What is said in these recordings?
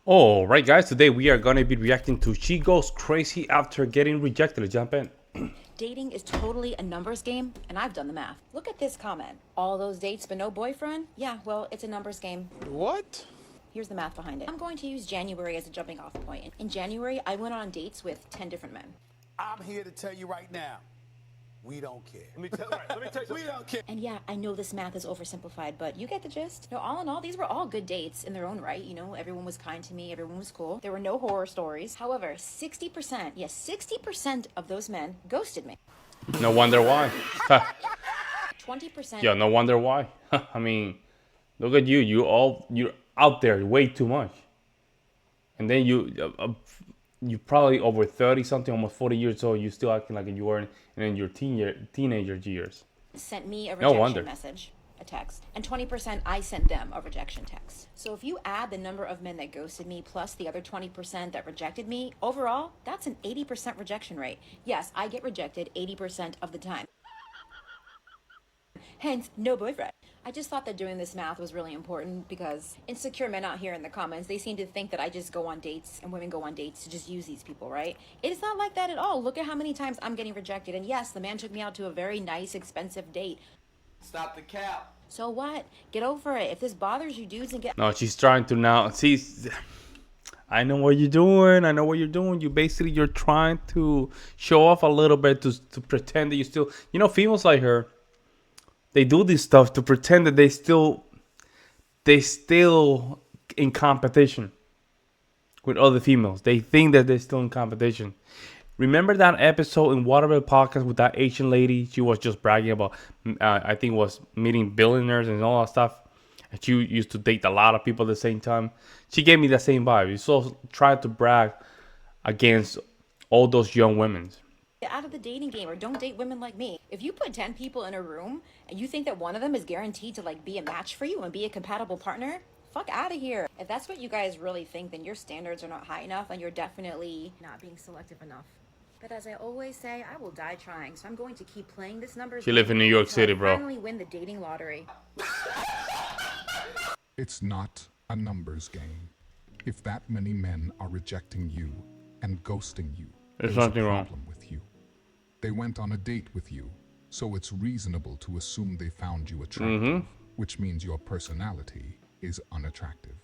All right, guys, today we are going to be reacting to She Goes Crazy After Getting Rejected. Let's jump in. Dating is totally a numbers game, and I've done the math. Look at this comment. All those dates but no boyfriend? Yeah, well, it's a numbers game. What? Here's the math behind it. I'm going to use January as a jumping off point. In January, I went on dates with 10 different men. I'm here to tell you right now, we don't care. Let me tell you. We don't care. And yeah, I know this math is oversimplified, but you get the gist. No, all in all, these were all good dates in their own right. You know, everyone was kind to me, everyone was cool. There were no horror stories. However, 60%, yes, 60% of those men ghosted me. No wonder why. 20%. Yeah, no wonder why. I mean, look at you. You're out there way too much. And then you probably over 30 something, almost 40 years old. You still acting like you were in your teenager years. Sent me a No wonder. rejection message, a text, and 20% I sent them a rejection text. So if you add the number of men that ghosted me plus the other 20% that rejected me, overall, that's an 80% rejection rate. Yes, I get rejected 80% of the time. Hence, no boyfriend. I just thought that doing this math was really important because insecure men out here in the comments, they seem to think that I just go on dates and women go on dates to just use these people, right? It is not like that at all. Look at how many times I'm getting rejected. And yes, the man took me out to a very nice, expensive date. Stop the cap. So what? Get over it. If this bothers you, dudes, and get... No, she's trying to now. See, I know what you're doing. I know what you're doing. You're trying to show off a little bit to pretend that you still, females like her. They do this stuff to pretend that they still in competition with other females. They think that they're still in competition. Remember that episode in Waterville podcast with that Asian lady? She was just bragging about, I think, was meeting billionaires and all that stuff. And she used to date a lot of people at the same time. She gave me that same vibe. You so tried to brag against all those young women. Get out of the dating game or don't date women like me. If you put 10 people in a room and you think that one of them is guaranteed to be a match for you and be a compatible partner, fuck out of here. If that's what you guys really think, then your standards are not high enough and you're definitely not being selective enough. But as I always say, I will die trying, so I'm going to keep playing this numbers. She live in New York City, bro. Finally win the dating lottery. It's not a numbers game. If that many men are rejecting you and ghosting you, there's a nothing wrong problem with you. They went on a date with you, so it's reasonable to assume they found you attractive, which means your personality is unattractive.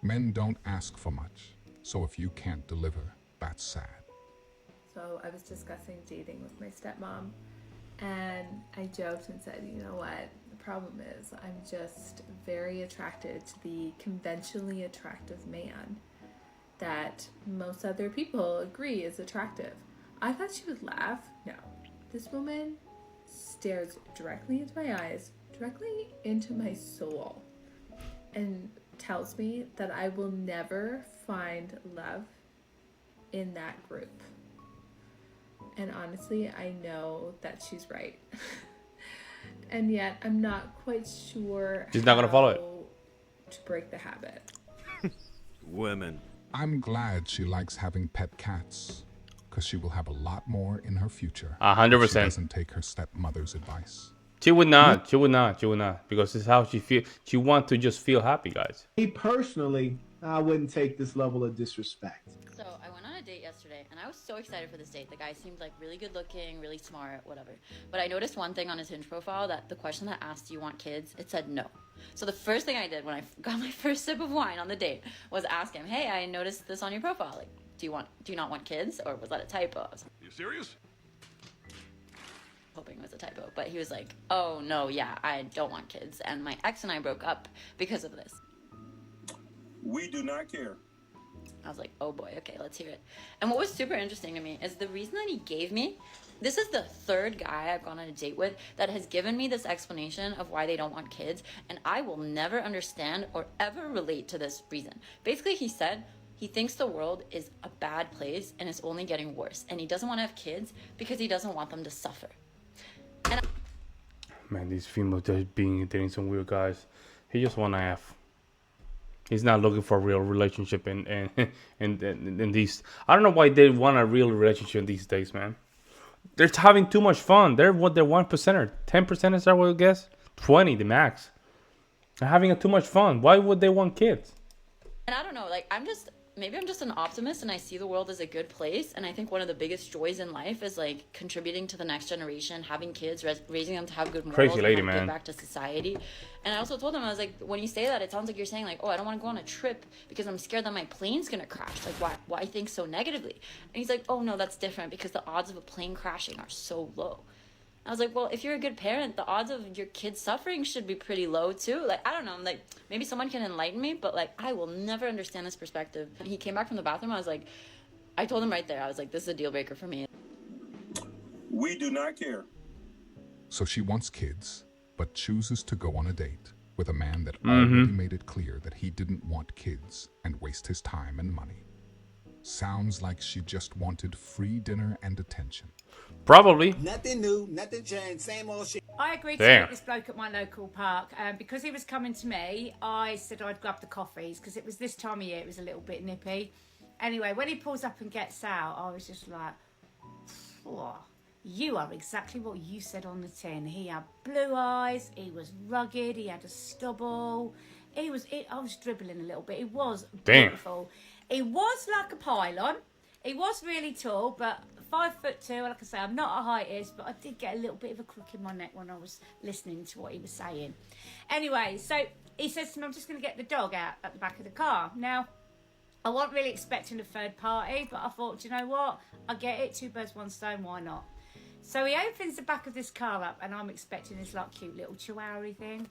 Men don't ask for much, so if you can't deliver, that's sad. So I was discussing dating with my stepmom, and I joked and said, you know what, the problem is I'm just very attracted to the conventionally attractive man that most other people agree is attractive. I thought she would laugh. No. This woman stares directly into my eyes, directly into my soul, and tells me that I will never find love in that group. And honestly, I know that she's right. And yet, I'm not quite sure she's not gonna follow it. To break the habit. Women. I'm glad she likes having pet cats, because she will have a lot more in her future. 100%. She doesn't take her stepmother's advice. She would not. She would not. She would not. Because it's how she feels. She wants to just feel happy, guys. Me personally, I wouldn't take this level of disrespect. So I went on a date yesterday, and I was so excited for this date. The guy seemed like really good looking, really smart, whatever. But I noticed one thing on his Hinge profile, that the question that asked, do you want kids? It said no. So the first thing I did when I got my first sip of wine on the date was ask him, hey, I noticed this on your profile. Like, do you not want kids? Or was that a typo? Are you serious? Hoping it was a typo. But he was like, oh no, yeah, I don't want kids. And my ex and I broke up because of this. We do not care. I was like, oh boy, okay, let's hear it. And what was super interesting to me is the reason that he gave me, this is the third guy I've gone on a date with that has given me this explanation of why they don't want kids, and I will never understand or ever relate to this reason. Basically, he said he thinks the world is a bad place and it's only getting worse, and he doesn't want to have kids because he doesn't want them to suffer. And man, these females just dating some weird guys. He just want to have. He's not looking for a real relationship and these. I don't know why they want a real relationship these days, man. They're having too much fun. They're 1%er, 10% is that what I guess? 20 the max. They're having too much fun. Why would they want kids? And I don't know, like maybe I'm just an optimist and I see the world as a good place. And I think one of the biggest joys in life is like contributing to the next generation, having kids, raising them to have good morals, Crazy lady, and man. give back to society. And I also told him, I was like, when you say that, it sounds like you're saying like, oh, I don't want to go on a trip because I'm scared that my plane's gonna crash. Like, why think so negatively? And he's like, oh no, that's different because the odds of a plane crashing are so low. I was like, well, if you're a good parent, the odds of your kid suffering should be pretty low too. Like, I don't know, like maybe someone can enlighten me, but like I will never understand this perspective. And he came back from the bathroom. I told him right there, I was like, this is a deal breaker for me. We do not care. So she wants kids, but chooses to go on a date with a man that already made it clear that he didn't want kids and waste his time and money. Sounds like she just wanted free dinner and attention. Probably. Nothing new, nothing changed, same old shit. I agreed to Damn. meet this bloke at my local park. Because he was coming to me, I said I'd grab the coffees because it was this time of year, it was a little bit nippy. Anyway, when he pulls up and gets out, I was just like, oh, you are exactly what you said on the tin. He had blue eyes, he was rugged, he had a stubble. I was dribbling a little bit. He was beautiful. He was like a pylon. He was really tall, but 5'2", like I say, I'm not a heightist, but I did get a little bit of a crook in my neck when I was listening to what he was saying. Anyway, so he says to me, I'm just going to get the dog out at the back of the car. Now, I wasn't really expecting a third party, but I thought, do you know what? I get it, 2 birds, 1 stone, why not? So he opens the back of this car up, and I'm expecting this like cute little chihuahua thing.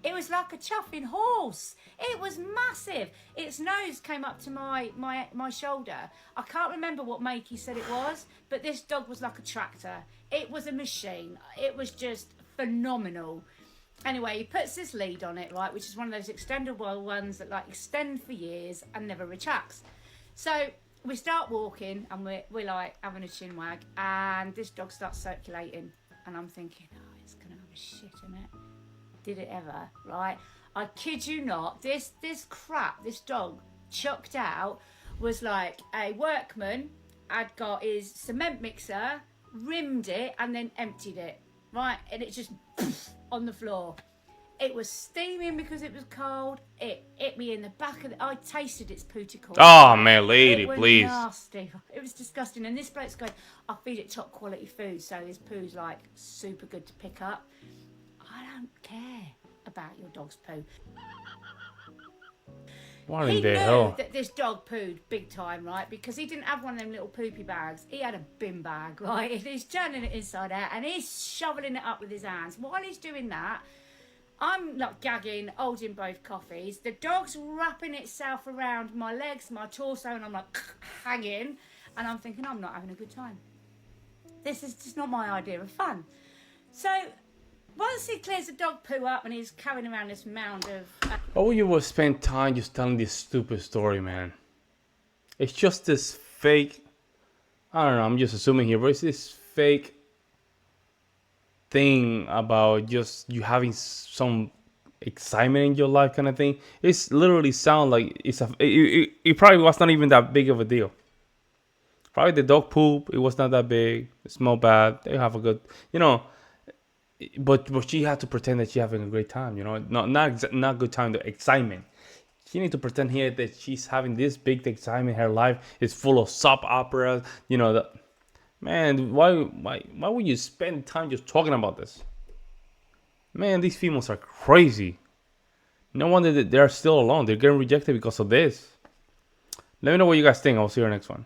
It was like a chuffing horse. It was massive. Its nose came up to my shoulder. I can't remember what make he said it was, but this dog was like a tractor. It was a machine. It was just phenomenal. Anyway, he puts this lead on it, right, which is one of those extendable ones that like extend for years and never retracts. So we start walking and we're like having a chin wag, and this dog starts circulating, and I'm thinking, oh, it's gonna have a shit in it. Did it ever, right? I kid you not, this crap this dog chucked out was like a workman had got his cement mixer, rimmed it, and then emptied it, right? And it just on the floor. It was steaming because it was cold. It hit me in the back of the... I tasted its pooty corn. Oh, man, lady, it was please. Nasty. It was disgusting. And this bloke's going, I feed it top quality food, so his poo's like super good to pick up. I don't care about your dog's poo. What He in the knew hell? that this dog pooed big time, right? Because he didn't have one of them little poopy bags. He had a bin bag, right? And he's turning it inside out and he's shoveling it up with his hands. While he's doing that, I'm not gagging, holding both coffees. The dog's wrapping itself around my legs, my torso, and I'm like hanging. And I'm thinking, I'm not having a good time. This is just not my idea of fun. So once he clears the dog poo up and he's carrying around this mound of... Why would you spend time just telling this stupid story, man? It's just this fake... I don't know, I'm just assuming here, but it's this fake thing about just you having some excitement in your life kind of thing. It's literally sound like it probably was not even that big of a deal. Probably the dog poop, it was not that big. It smelled bad. They have a good, but she had to pretend that she's having a great time, not good time, the excitement. She need to pretend here that she's having this big excitement. Her life is full of soap operas, Man, why would you spend time just talking about this? Man, these females are crazy. No wonder that they're still alone. They're getting rejected because of this. Let me know what you guys think. I'll see you in the next one.